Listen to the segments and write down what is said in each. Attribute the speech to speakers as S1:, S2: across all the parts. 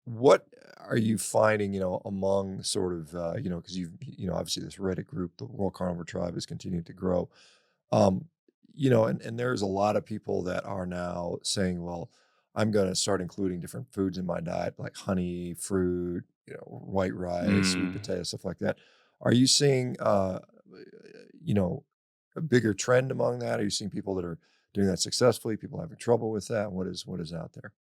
S1: What are you finding, among sort of, because obviously this Reddit group, the World Carnivore Tribe, has continued to grow. Um, and there's a lot of people that are now saying, well, I'm going to start including different foods in my diet, like honey, fruit, white rice, sweet
S2: Mm.
S1: potato, stuff like that. Are you seeing, you know, a bigger trend among that? Are you seeing people that are doing that successfully? People having trouble with that? What is out there?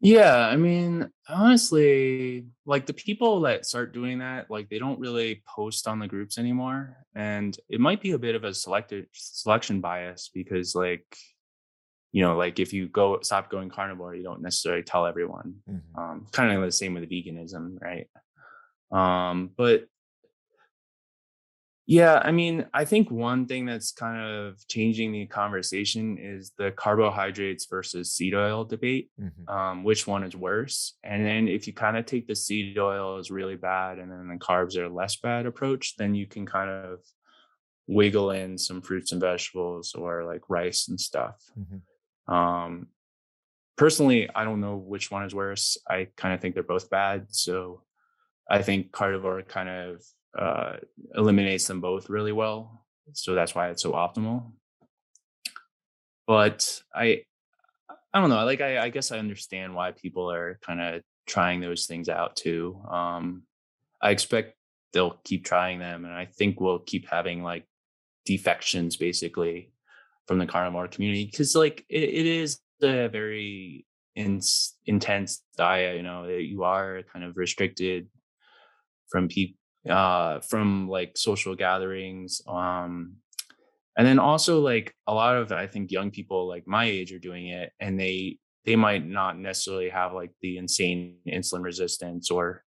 S2: Yeah, I mean, honestly, like the people that start doing that, like they don't really post on the groups anymore. And it might be a bit of a selected selection bias because like if you go stop going carnivore, you don't necessarily tell everyone.
S1: Mhm.
S2: Kind of the same with veganism, right? But yeah, I mean, I think one thing that's kind of changing the conversation is the carbohydrates versus seed oil debate.
S1: Mhm.
S2: Which one is worse? And then if you kind of take the seed oil is really bad and then the carbs are less bad approach, then you can kind of wiggle in some fruits and vegetables or like rice and stuff.
S1: Mhm.
S2: Um, Personally, I don't know which one is worse. I kind of think they're both bad. So I think carnivore kind of uh, eliminates them both really well. So that's why it's so optimal. But I don't know. Like I guess I understand why people are kind of trying those things out too. I expect they'll keep trying them, and I think we'll keep having like defections basically from the carnivore community because like it is a very intense diet. You are kind of restricted from people from like social gatherings and then also like a lot of I think young people like my age are doing it and they might not necessarily have like the insane insulin resistance or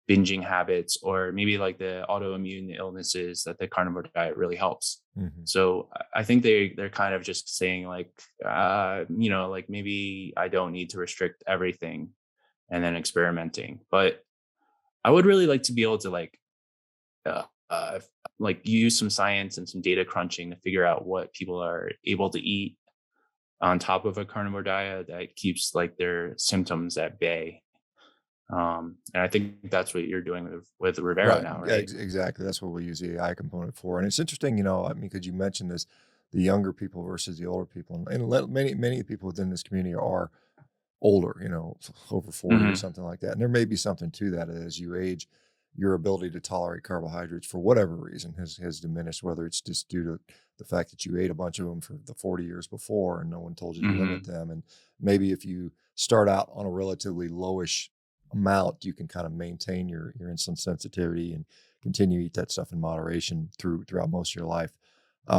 S2: binging habits or maybe like the autoimmune illnesses that the carnivore diet really helps.
S1: Mhm.
S2: So I think they're kind of just saying like like maybe I don't need to restrict everything and then experimenting, but I would really like to be able to uh, uh, like use some science and some data crunching to figure out what people are able to eat on top of a carnivore diet that keeps like their symptoms at bay. And I think that's what you're doing with Rivero
S1: Right.
S2: now,
S1: Yeah,
S2: right?
S1: exactly. That's what we use the AI component for. And it's interesting, I mean, because you mentioned this, the younger people versus the older people. And many people within this community are older, over 40 or
S2: Hmm.
S1: something like that. And there may be something to that as you age, your ability to tolerate carbohydrates for whatever reason has diminished, whether it's just due to the fact that you ate a bunch of them for the 40 years before and no one told you to limit
S2: Hmm.
S1: them. And maybe if you start out on a relatively lowish amount, you can kind of maintain your insulin sensitivity and continue to eat that stuff in moderation throughout most of your life.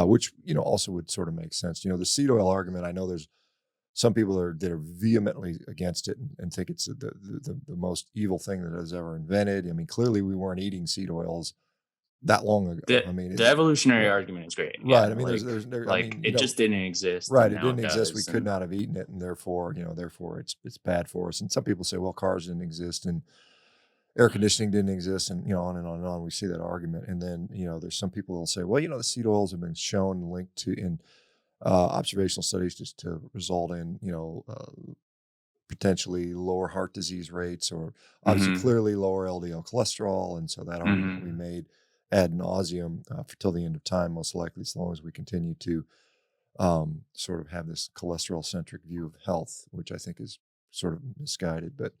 S1: Which also would sort of make sense. The seed oil argument. I know there's some people that are vehemently against it and think it's the most evil thing that has ever invented. I mean, clearly we weren't eating seed oils that long ago.
S2: The
S1: I mean,
S2: the
S1: it's
S2: evolutionary
S1: right,
S2: argument is great.
S1: right. I
S2: Yeah,
S1: mean, there. I
S2: like
S1: mean,
S2: it just didn't exist
S1: right.
S2: and
S1: It
S2: now
S1: didn't
S2: it
S1: exist. We
S2: does.
S1: could
S2: And
S1: not have eaten it, and therefore it's bad for us. And some people say, well, cars didn't exist and air conditioning didn't exist, and on and on and on. We see that argument, and then there's some people that'll say, well, the seed oils have been shown and linked to in observational studies just to result in potentially lower heart disease rates or obviously
S2: hmm.
S1: clearly lower LDL cholesterol. And so that argument will be
S2: Hmm.
S1: made ad nauseum for till the end of time, most likely, as long as we continue to sort of have this cholesterol centric view of health, which I think is sort of misguided. But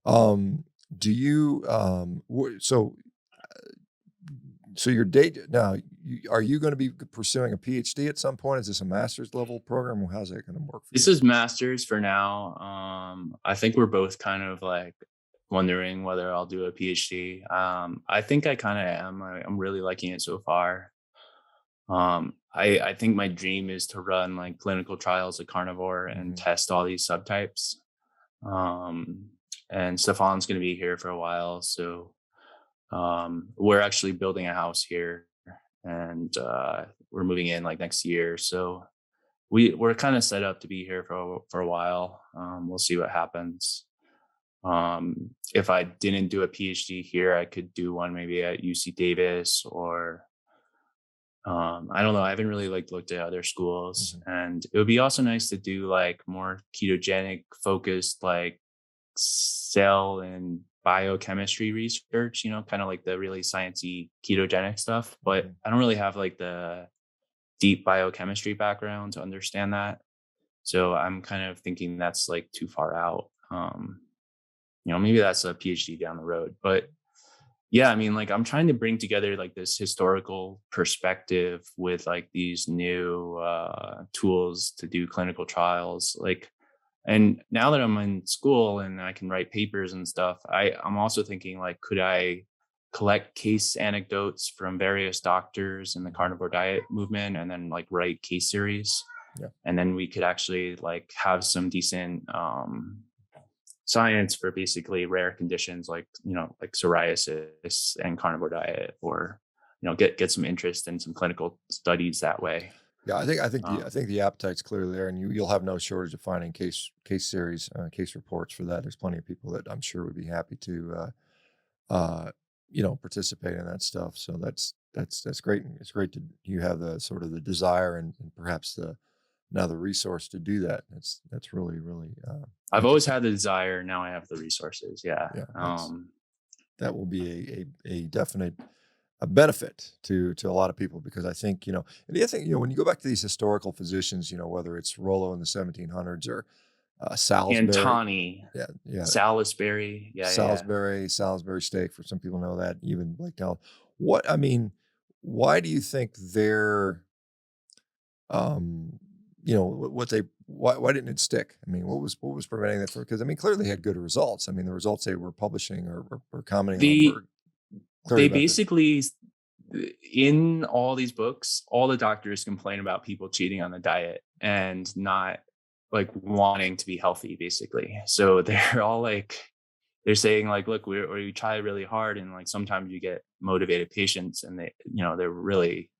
S1: um, do you, so your date now, are you going to be pursuing a PhD at some point? Is this a master's level program? Or how's that going to work for
S2: This
S1: you?
S2: is masters for now. I think we're both kind of like wondering whether I'll do a PhD. I think I kind of am. I'm really liking it so far. I think my dream is to run like clinical trials of carnivore and
S1: Hmm.
S2: test all these subtypes. Um, and Stefan's going to be here for a while, so we're actually building a house here, and we're moving in like next year. So we're kind of set up to be here for a while. We'll see what happens. If I didn't do a PhD here, I could do one maybe at UC Davis or I don't know. I haven't really like looked at other schools,
S1: Hmm.
S2: and it would be also nice to do like more ketogenic focused like cell and biochemistry research, kind of like the really sciencey ketogenic stuff, but
S1: Mhm.
S2: I don't really have like the deep biochemistry background to understand that. So I'm kind of thinking that's like too far out. Maybe that's a PhD down the road, but yeah, I mean, like I'm trying to bring together like this historical perspective with like these new tools to do clinical trials. Like, and now that I'm in school and I can write papers and stuff, I'm also thinking like, could I collect case anecdotes from various doctors in the carnivore diet movement and then like write case series?
S1: Yeah.
S2: And then we could actually like have some decent science for basically rare conditions like psoriasis and carnivore diet, or get some interest in some clinical studies that way.
S1: Yeah, I
S2: um,
S1: think the appetite's clearly there, and you'll have no shortage of finding case series, case reports for that. There's plenty of people that I'm sure would be happy to uh, participate in that stuff. So that's great. And it's great to you have the sort of the desire and perhaps the now the resource to do that. That's really really
S2: I've always
S1: interesting.
S2: had the desire, now I have the resources. Yeah.
S1: Yeah, that will be a definite a benefit to a lot of people because I think and the other thing when you go back to these historical physicians whether it's Rollo in the 1700s or Salisbury,
S2: Antoni,
S1: yeah, yeah,
S2: Salisbury. Yeah, yeah, yeah.
S1: Salisbury steak for some people know that, even Blake Down. What I mean, why do you think they're what they why didn't it stick? I mean, what was preventing that? Because I mean, clearly they had good results. I mean, the results they were publishing or commenting on
S2: the
S1: were clearly
S2: they
S1: about the
S2: basically in all these books, all the doctors complain about people cheating on the diet and not like wanting to be healthy, basically. So they're all like, they're saying like, look, we try really hard, and like sometimes you get motivated patients, and they're really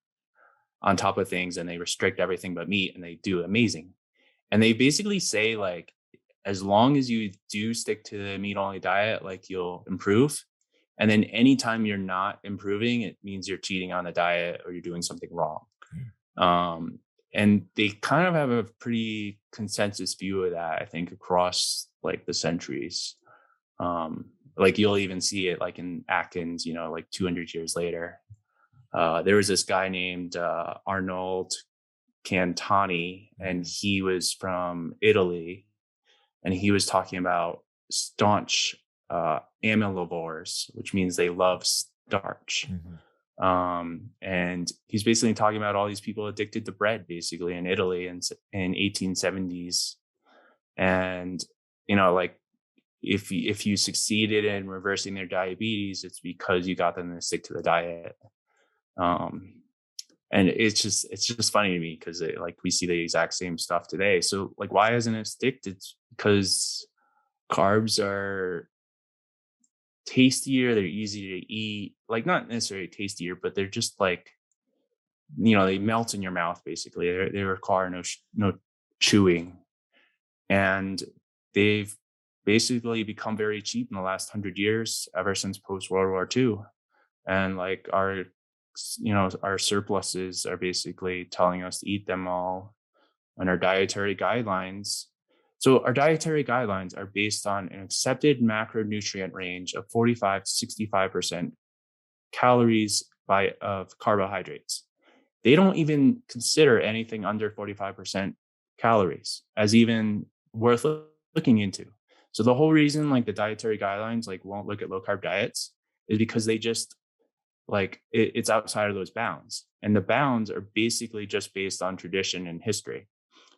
S2: on top of things, and they restrict everything but meat, and they do amazing. And they basically say like, as long as you do stick to the meat only diet, like you'll improve. And then anytime you're not improving, it means you're cheating on the diet or you're doing something wrong. Um, and they kind of have a pretty consensus view of that, I think, across like the centuries. Like you'll even see it like in Atkins, like 200 years later. There was this guy named Arnold Cantani, and he was from Italy, and he was talking about staunch amylivores, which means they love starch.
S1: Mhm.
S2: And he's basically talking about all these people addicted to bread, basically in Italy in 1870s. And like if you succeeded in reversing their diabetes, it's because you got them to stick to the diet. Um, and it's just funny to me because like we see the exact same stuff today. So like, why isn't it sticked? It's because carbs are tastier, they're easy to eat, like not necessarily tastier, but they're just like, they melt in your mouth, basically. They require no chewing, and they've basically become very cheap in the last 100 years, ever since post World War II. And like our surpluses are basically telling us to eat them all, and our dietary guidelines. So our dietary guidelines are based on an accepted macronutrient range of 45 to 65% calories of carbohydrates. They don't even consider anything under 45% calories as even worth looking into. So the whole reason like the dietary guidelines like won't look at low carb diets is because they just like it's outside of those bounds. And the bounds are basically just based on tradition and history.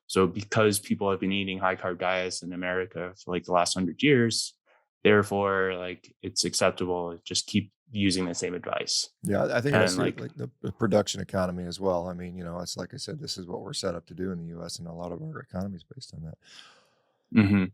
S2: So because people have been eating high carb diets in America for like the last 100 years, therefore like it's acceptable to just keep using the same advice.
S1: Yeah, I think it has
S2: And
S1: to do with
S2: like,
S1: like the production economy as well. I mean, it's like I said, this is what we're set up to do in the U.S. and a lot of our economy is based on that.
S2: mhm.